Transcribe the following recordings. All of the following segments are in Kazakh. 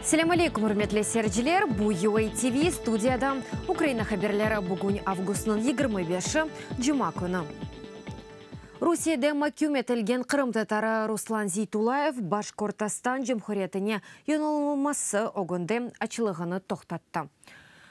Сәлем алейкум, үрметлі серджілер. Бұ UA TV студияда Украина хаберлері бүгін августның 25-ші жұма күні. Русияда мәкюметілген Қырым татары Руслан Зейтулаев Башқұртстан Жемхуретіне енолмасы оғынды ачылығыны тоқтатты.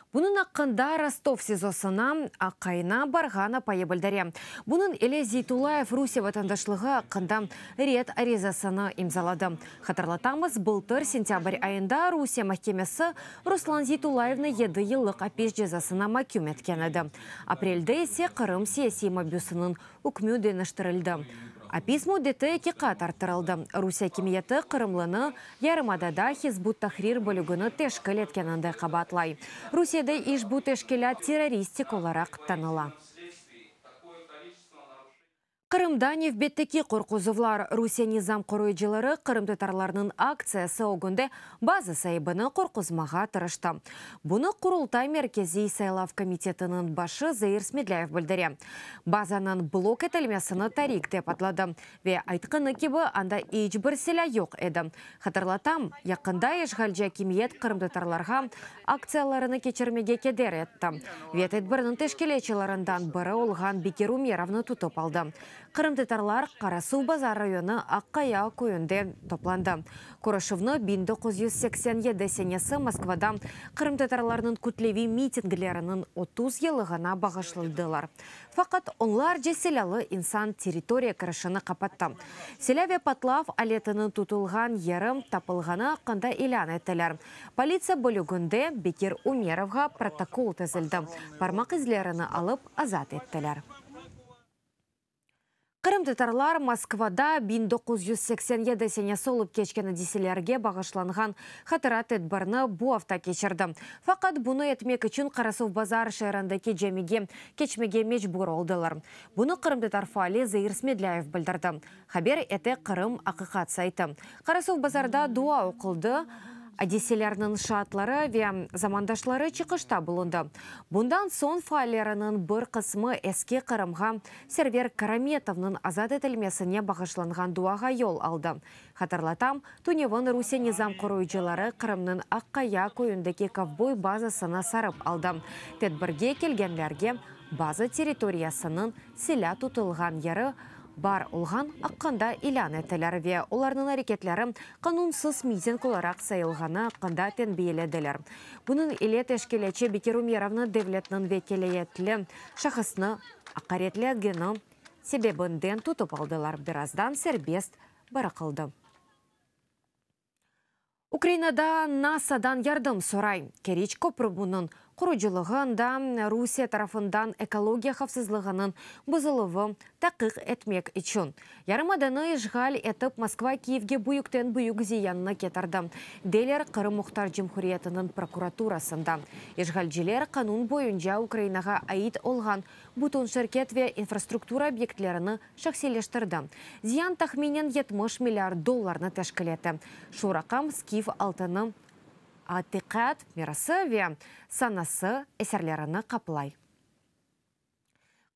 Бұның аққында Ростов сезосына аққайына барғаны пайы білдіре. Бұның еле Зейтулаев Русия ватандашлығы аққында рет аризасыны имзалады. Хатырлатамыз, былтыр сентябрь айында Русия мәхкемесі Руслан Зейтулаевны 7 еллық апеш жазасына мәкюм еткенеді. Апрельде есе Қырым саяси мабюсының үкімі деніштірілді. Апис мудеті екі қатартырылды. Русия кемиеті Қырымлыны ярымадада Хизбут Тахрир бөлігіні тешкіл еткенінді қабатлай. Русияда иш бұ тешкілі террористик оларақ таныла. Қырымда невбеттеки қорқузывлар Русия низам қоройчылары Қырым татарларының акциясы оғынды базы сайыбыны қорқузмаға тұрышты. Бұны Құрылтай меркези сайлав комитетінің башы Заир Смедляев білдіре. Базаның блок етілмесіні тарик деп атлады. Ве айтқыны кебі анда ечбір селя yok еді. Хатырлатам, яқында ешғалжа кемиет Қырым татарларға акцияларыны кечірмеге кедер етті. Ветет бірінің тешкелечілерінден бірі олған Бекер Умеровны тұтып алды. Қырым татарлар Қарасу базар районы Аққая көйінде топланды. Корошевны 1987 сенесі Москвада Қырым татарларының күтлеви митингілерінің 30 елығына бағышлылдылар. Фақат онлар жеселялы инсан территория кірішіні қапатты. Селяве Патлав алетінің тұтылған ерім тапылғаны қында илян етілер. Полиция бөлігінде Бекер Умеровға протокол тізілді. Пармақ излеріні алып азат еттілер. Қырым татарлар Москвада 1987 сенесі олып кешкені деселерге бағышланған хатырат етбірні бұ авта кешірді. Фақат бұны етмек үшін Қарасов базар шайрандaki жемеге кечмеге мечбур олдылар. Бұны Қырым татар фали Заир Смедляев білдірді. Хабер еті Қырым ақиқат сайты. Қарасов базарда дуа оқылды. Адеселерінің шатлары ве замандашлары чықышта бұлынды. Бұндан сон файлерінің бір қысмы әске Қырымға сервер Караметовның азат етілмесіне бағышланған дуаға йол алды. Хатырлатам, Туневын Русия низам құройчылары Қырымның Аққая көйіндегі ковбой базасына сарып алды. Тедбірге келгенлерге база территориясының селя тұтылған ері бар олған аққанда илян етілер ве оларының әрекетлері қанунсыз митинг оларақ сайылғаны аққанда тенбейеледілер. Бұның еле тешкелече Бекер Умеровны девлетінің векелеетлі шақысыны ақаретлегені себебінден тұтып алдылар. Біраздан сербест барақылды. Украинада НАСАдан ярдым сорай. Керич көпірбінің құрыжылығында Русия тарафындан экология қавсызлығының бұзылығы тақиқ етмек үшін. Ярымаданы ишғал етіп Москва Киевге бұйықтен бұйық зиянына кетарды. Делер Қырым Мұхтар Жемхуриетінің прокуратурасында. Ишғалжелер қанун бойынша Украинаға айт олған бұтын шеркет ве инфраструктура объектлеріні шақселештірді. Зиян тахменен 70 миллиард долларны тәшкілеті. Шурақам Скиф алтыны атиқат мирасы ве санасы әсерлеріні қапылай.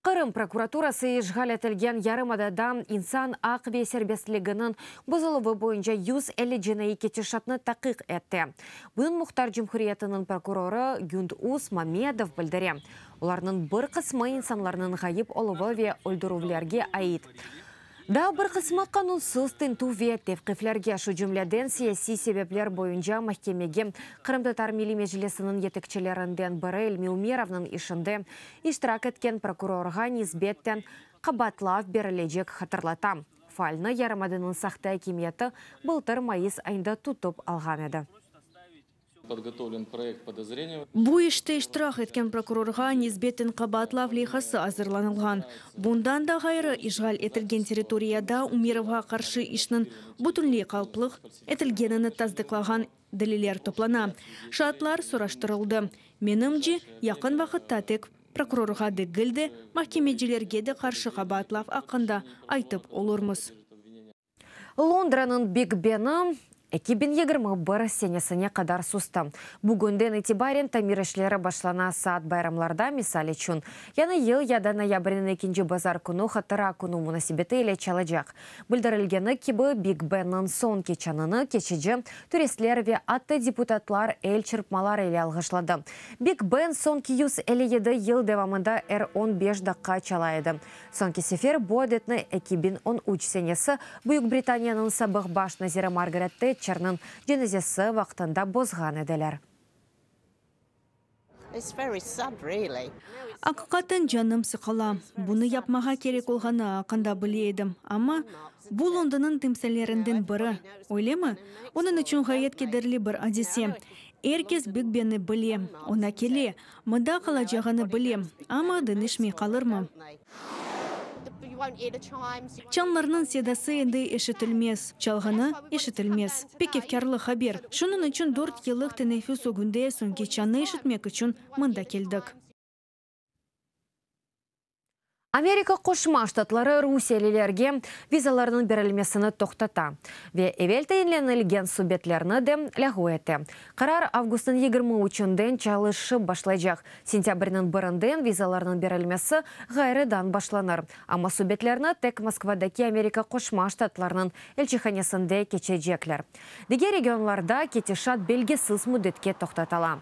Қырым прокуратурасы ишғал етілген ярымадада инсан ақ ве сербестлігінің бұзылығы бойынша 150 жинайы кетешатны тақиқ етті. Бұның Мұхтар Жемхуриетінің прокуроры Гюнд-Ус Мамедов білдіре. Оларының бір қысмы инсанларының ғайып олығы ве өлдірулерге айт. Да бір қысмы қанунсыз тінту ве тевқифлерге шу жүмледен саяси себеплер бойынша махкемеге Қырым татар милли межлесінің етікчелерінден бірі Эльми Умеровның ішінде иштирак еткен прокурорға низбеттен қабатлав берілежек хатырлатам. Фальны ярымадының сақты әкиметі былтыр майыс айында тұтып алған еді. Подготовлен проект подозрения. Бу иште иштирак эткен прокурорга низбеттен кабатлав лейхасы азырланылган. Бундан да гайры ишгал этилген территорияда Умеровга каршы ишнин бүтүнлөй калплык этилгенин таздыклаган далилер топлана. Шартлар сураштырылды. Менимче, якын вакытта тек прокурорга дегилди, махкемечилерге де каршы кабатлав акында айтып олурмуз. Лондраның Биг Бені 2021 сенесіне қадар сұсты. Бүгінден итибарен тамир ішлері башлана саат байрамларда мисали чун. Яны ел яда ноябрінің 2 базар күні хаттыра күні мұнасибеті еле чалajak. Білдірілгені кебі Биг Беннің сон кечаныны кечеджі туристлер ве атты депутатлар әл чырпмалар еле алғышлады. Биг Бен сон киюс әлі еді ел девамында 15 даққа чалайды. Сон кесефер бодетні экибин 13 сенесі Бүйік Британияның сабық баш Назира Маргарет Тэтчерның женезесі вақтында бозған еділер. Ақиқатын жаным сықыла. Бұны yapmaға керек олғаны ақында білейдім. Ама бұл Лондонның тімселерінден бірі. Ойлемі? Оның үшін ғайет кедерлі бір адесе. Эркес Биг Бенні білем. Она келе. Мұнда қалажағаны білем. Ама дынышмей қалырмы? Чанларның седасы енді ешітілмес, чалғаны ешітілмес. Пекевкарлы хабер. Шының үшін 4 елік тенефіс өгінде сөңке чаны ешітмек үшін мұнда келдік. Америка Қошма Штатлары Русиялілерге визаларының берілмесіні тоқтата. Ве евелтейінленілген субетлеріні де ләғу еті. Қарар августын 23-ден чалышы башлайжақ. Сентябрінің бірінден визаларының берілмесі ғайрыдан башланыр. Ама субетлеріні тек Москвадаки Америка Қошма Штатларының елчіханесінде кечеджеклер. Деге регионларда кетешат белгесіз мүдетке тоқтатала.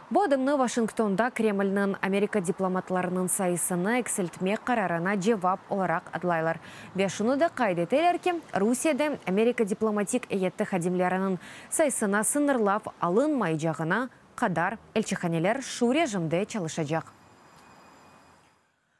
Бодымны Вашингтонда Кремльнің Америка дипломатларының сайысыны экселтме қарарына жевап оларақ адлайлар. Бешуны да қайдетелер ке, Русияда Америка дипломатик әйетті хадимлерінің сайысына сынырлап алын майжағына қадар элчіханелер шу режимде чалышажақ.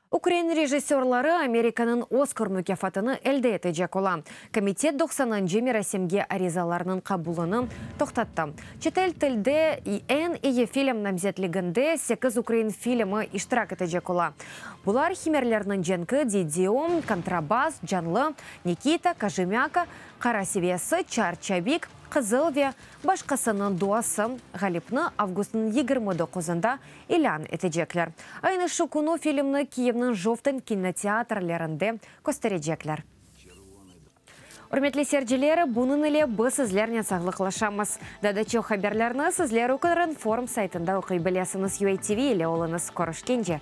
Украин режиссерлары Американың Оскар мүкафатыны әлді етежек ола. Комитет 90-н мерасемге аризаларының қабулыны тоқтатты. Четел тілде ең ие фильм намзетлігінде 8 Украин фильмі иштирак етежек ола. Бұлар химерлерінің женкі Дидиом, Контрабас, Жанлы, Никита, Кажемяка, Қарасевесі, Чарчабик, Қызылве, башқасының дуасы ғалипны августың 29-ында илян етежеклер. Айны шукуну фильмны Киевның жофтын кинотеатрлерінде көстережеклер. Үрметлі серджелері бұныніле бұл сізлеріне сағлықлашамыз. Дадачу хаберлеріні сізлер оқырын форум сайтында оқи білесіңіз UATV еле олыңыз көрішкенде.